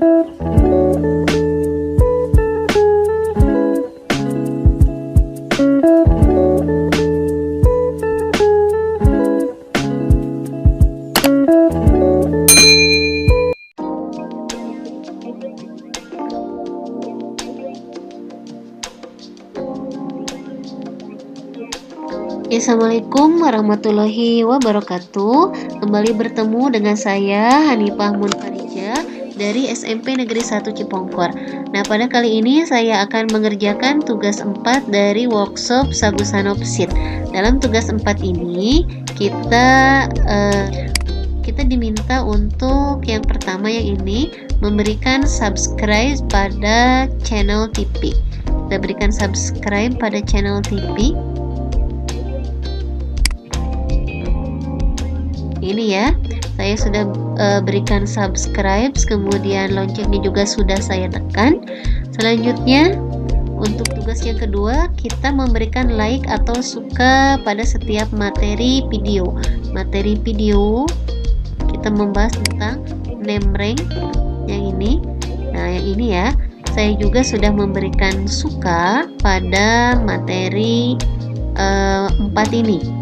Assalamualaikum warahmatullahi wabarakatuh. Kembali bertemu dengan saya Hanifah Munfarijah dari SMP Negeri 1 Cipongkor. Nah, pada kali ini saya akan mengerjakan tugas 4 dari workshop Sagusanopsid. Dalam tugas 4 ini kita diminta untuk yang pertama yang ini memberikan subscribe pada channel TV. Kita berikan subscribe pada channel TV. Ini ya, saya sudah berikan subscribe, kemudian loncengnya juga sudah saya tekan. Selanjutnya untuk tugas yang kedua, kita memberikan like atau suka pada setiap materi video. Materi video kita membahas tentang name rank yang ini. Nah, yang ini ya, saya juga sudah memberikan suka pada materi 4 ini.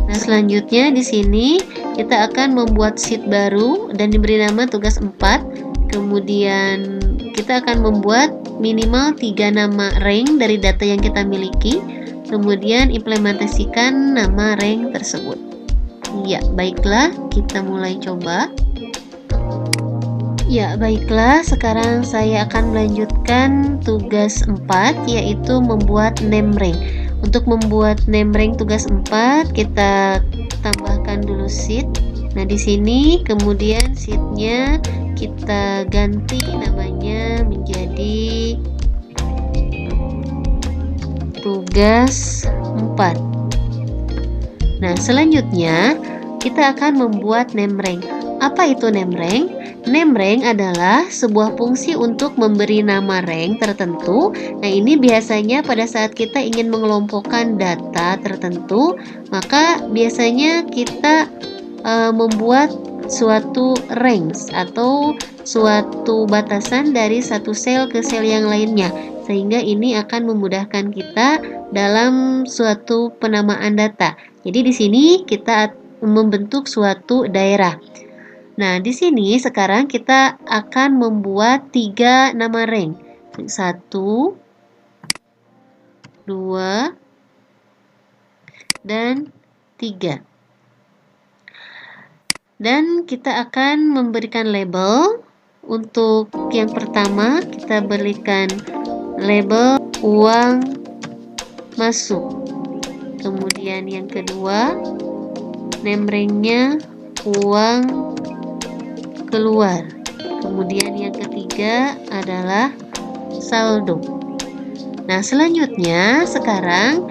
Nah, selanjutnya di sini kita akan membuat sheet baru dan diberi nama tugas 4. Kemudian kita akan membuat minimal 3 nama rank dari data yang kita miliki. Kemudian implementasikan nama rank tersebut. Ya, baiklah, kita mulai coba. Ya, baiklah, sekarang saya akan melanjutkan tugas 4, yaitu membuat name rank. Untuk membuat name rank tugas 4, kita tambahkan dulu sheet. Nah, di sini kemudian sheetnya kita ganti namanya menjadi tugas 4. Nah, selanjutnya kita akan membuat name rank. Apa itu name rank? Name rank adalah sebuah fungsi untuk memberi nama rank tertentu. Nah, ini biasanya pada saat kita ingin mengelompokkan data tertentu, maka biasanya kita membuat suatu range atau suatu batasan dari satu sel ke sel yang lainnya, sehingga ini akan memudahkan kita dalam suatu penamaan data. Jadi di sini kita membentuk suatu daerah. Nah, di sini sekarang kita akan membuat 3 nama rank. 1, 2, dan 3. Dan kita akan memberikan label. Untuk yang pertama, kita berikan label uang masuk. Kemudian yang kedua, name rank-nya uang keluar. Kemudian yang ketiga adalah saldo. Nah, selanjutnya sekarang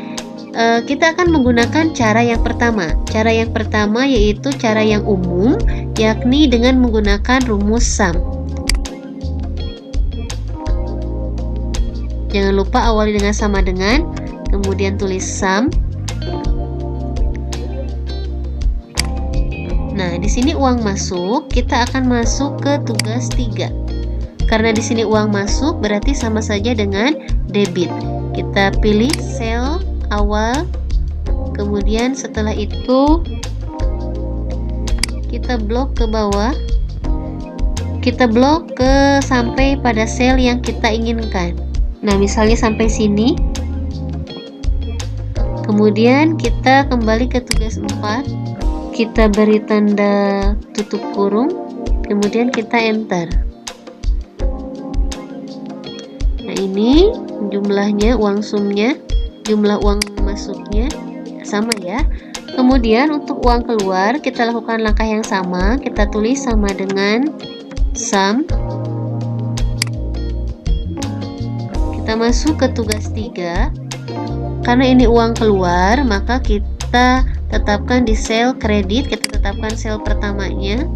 kita akan menggunakan cara yang pertama. Cara yang pertama yaitu cara yang umum, yakni dengan menggunakan rumus sum. Jangan lupa awali dengan sama dengan, kemudian tulis sum. Nah, di sini uang masuk, kita akan masuk ke tugas 3. Karena di sini uang masuk berarti sama saja dengan debit. Kita pilih sel awal, kemudian setelah itu kita blok ke bawah. Kita blok ke sampai pada sel yang kita inginkan. Nah, misalnya sampai sini. Kemudian kita kembali ke tugas 4. Kita beri tanda tutup kurung, kemudian kita enter. Nah, ini jumlahnya, uang sumnya, jumlah uang masuknya sama ya. Kemudian untuk uang keluar kita lakukan langkah yang sama, kita tulis sama dengan sum. Kita masuk ke tugas 3. Karena ini uang keluar, maka kita tetapkan di sel kredit, kita tetapkan sel pertamanya,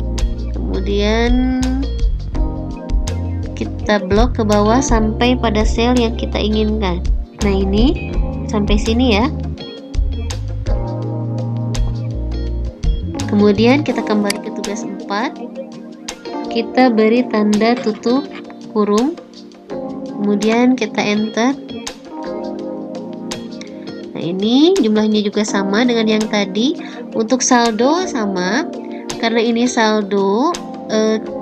kemudian kita blok ke bawah sampai pada sel yang kita inginkan. Nah, ini sampai sini ya. Kemudian kita kembali ke tugas 4, kita beri tanda tutup kurung, kemudian kita enter. Nah, ini jumlahnya juga sama dengan yang tadi. Untuk saldo sama, karena ini saldo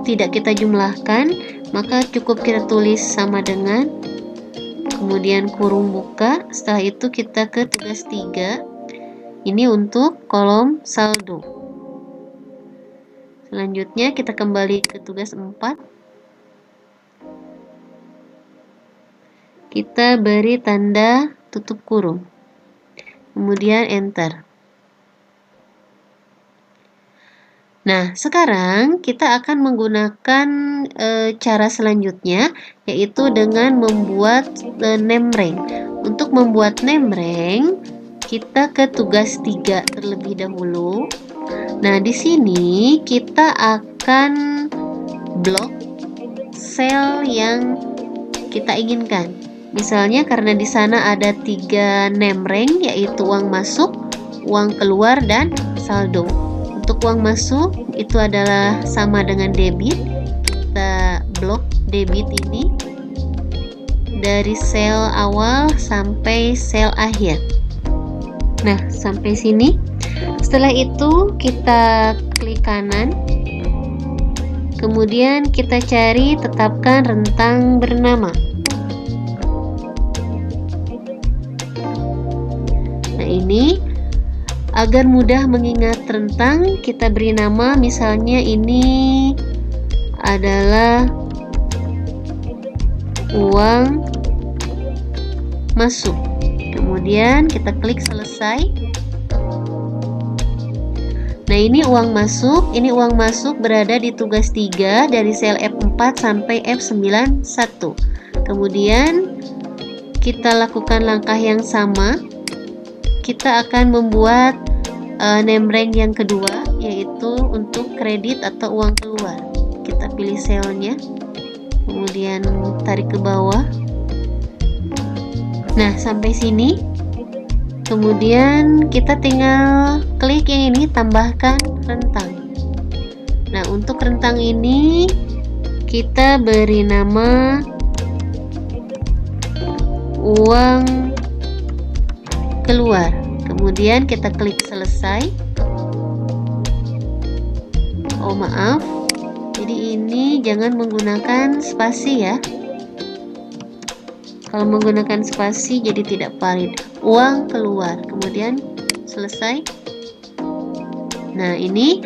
tidak kita jumlahkan, maka cukup kita tulis sama dengan, kemudian kurung buka. Setelah itu kita ke tugas 3. Ini untuk kolom saldo. Selanjutnya kita kembali ke tugas 4. Kita beri tanda tutup kurung, kemudian enter. Nah, sekarang kita akan menggunakan cara selanjutnya, yaitu dengan membuat name rank. Untuk membuat name rank, kita ke tugas 3 terlebih dahulu. Nah, di sini kita akan blok sel yang kita inginkan. Misalnya karena di sana ada 3 name rank, yaitu uang masuk, uang keluar, dan saldo. Untuk uang masuk itu adalah sama dengan debit. Kita blok debit ini dari sel awal sampai sel akhir. Nah, sampai sini. Setelah itu kita klik kanan, kemudian kita cari tetapkan rentang bernama. Nah, ini agar mudah mengingat rentang, kita beri nama, misalnya ini adalah uang masuk. Kemudian kita klik selesai. Nah, ini uang masuk. Ini uang masuk berada di tugas 3 dari sel F4 sampai F91. Kemudian kita lakukan langkah yang sama. Kita akan membuat name rank yang kedua, yaitu untuk kredit atau uang keluar. Kita pilih selnya, kemudian tarik ke bawah. Nah, sampai sini. Kemudian kita tinggal klik yang ini, tambahkan rentang. Nah, untuk rentang ini kita beri nama uang keluar. Kemudian kita klik selesai. Oh, maaf. Jadi ini jangan menggunakan spasi ya. Kalau menggunakan spasi jadi tidak valid. Uang keluar. Kemudian selesai. Nah, ini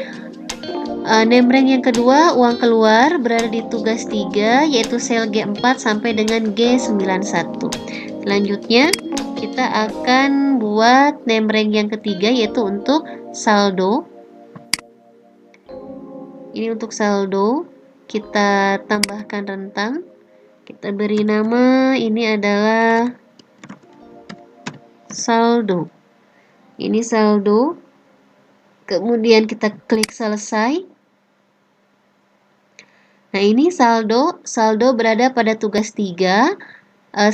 name rank yang kedua, uang keluar, berada di tugas 3, yaitu sel G4 sampai dengan G91. Selanjutnya kita akan buat name rank yang ketiga, yaitu untuk saldo. Ini untuk saldo, kita tambahkan rentang. Kita beri nama, ini adalah saldo. Ini saldo. Kemudian kita klik selesai. Nah, ini saldo. Saldo berada pada tugas 3,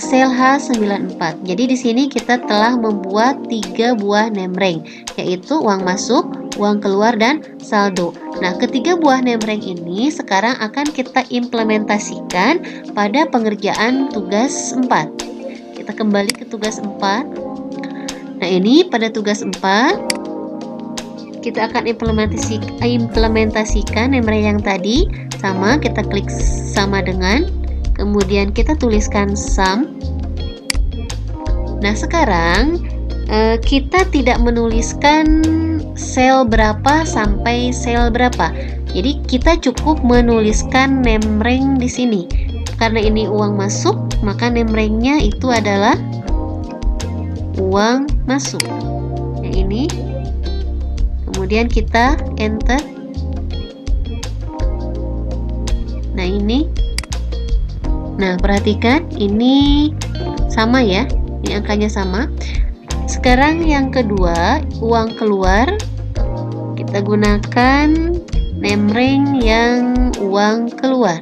sel H94. Jadi di sini kita telah membuat 3 buah name rank, yaitu uang masuk, uang keluar, dan saldo. Nah, ketiga buah name rank ini sekarang akan kita implementasikan pada pengerjaan tugas 4. Kita kembali ke tugas 4. Nah, ini pada tugas 4 kita akan implementasikan name rank yang tadi. Sama, kita klik sama dengan, kemudian kita tuliskan sum. Nah, sekarang kita tidak menuliskan sel berapa sampai sel berapa. Jadi kita cukup menuliskan name rank di sini. Karena ini uang masuk, maka name rank-nya itu adalah uang masuk. Yang ini. Kemudian kita enter. Nah, ini. Nah, perhatikan ini sama ya. Ini angkanya sama. Sekarang yang kedua, uang keluar. Kita gunakan name rank yang uang keluar.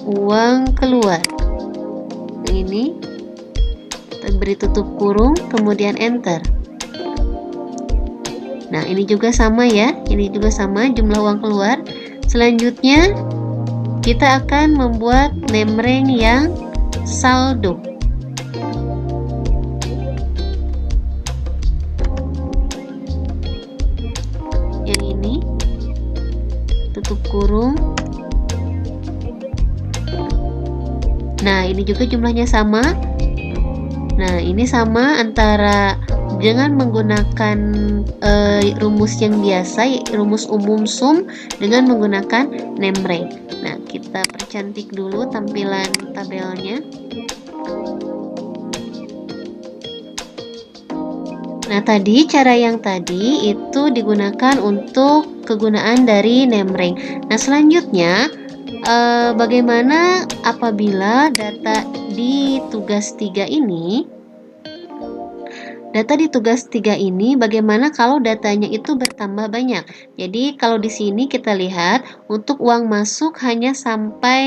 Uang keluar. Ini kita beri tutup kurung, kemudian enter. Nah, ini juga sama ya, ini juga sama jumlah uang keluar. Selanjutnya kita akan membuat nemreng yang saldo. Yang ini tutup kurung. Nah, ini juga jumlahnya sama. Nah, ini sama antara dengan menggunakan rumus yang biasa, rumus umum sum, dengan menggunakan nemreng. Nah, kita percantik dulu tampilan tabelnya. Nah, tadi cara yang tadi itu digunakan untuk kegunaan dari nemreng. Nah, selanjutnya bagaimana apabila data di tugas 3 ini bagaimana kalau datanya itu bertambah banyak? Jadi kalau di sini kita lihat untuk uang masuk hanya sampai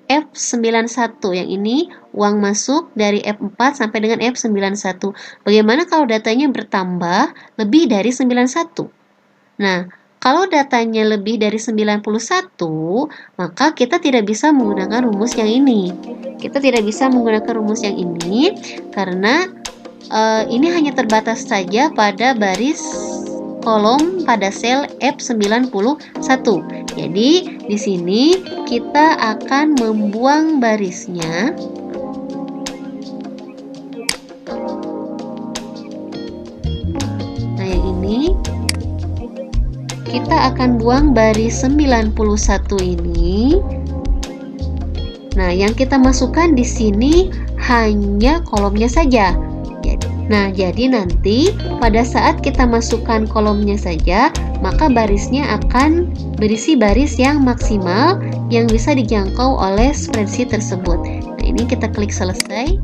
F91. Yang ini uang masuk dari F4 sampai dengan F91. Bagaimana kalau datanya bertambah lebih dari 91? Nah, kalau datanya lebih dari 91, maka kita tidak bisa menggunakan rumus yang ini. Kita tidak bisa menggunakan rumus yang ini karena ini hanya terbatas saja pada baris kolom pada sel F91. Jadi di sini kita akan membuang barisnya. Nah, yang ini kita akan buang baris 91 ini. Nah, yang kita masukkan di sini hanya kolomnya saja. Nah, jadi nanti pada saat kita masukkan kolomnya saja, maka barisnya akan berisi baris yang maksimal yang bisa dijangkau oleh spreadsheet tersebut. Nah, ini kita klik selesai.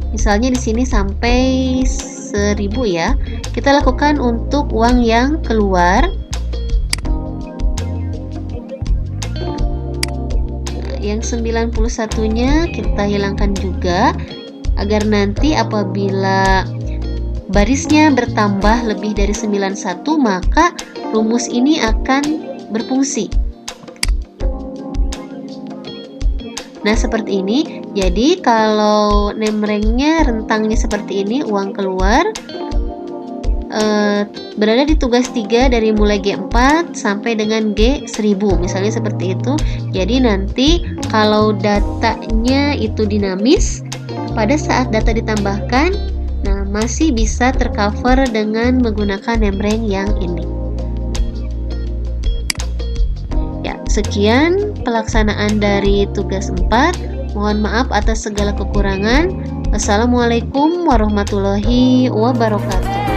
Misalnya di sini sampai 1000 ya. Kita lakukan untuk uang yang keluar. Nah, yang 91-nya kita hilangkan juga, agar nanti apabila barisnya bertambah lebih dari 91, maka rumus ini akan berfungsi. Nah, seperti ini. Jadi kalau nemrengnya rentangnya seperti ini, uang keluar berada di tugas 3 dari mulai G4 sampai dengan G1000, misalnya seperti itu. Jadi nanti kalau datanya itu dinamis, pada saat data ditambahkan, nah masih bisa tercover dengan menggunakan nemreng yang ini. Ya, sekian pelaksanaan dari tugas 4. Mohon maaf atas segala kekurangan. Wassalamualaikum warahmatullahi wabarakatuh.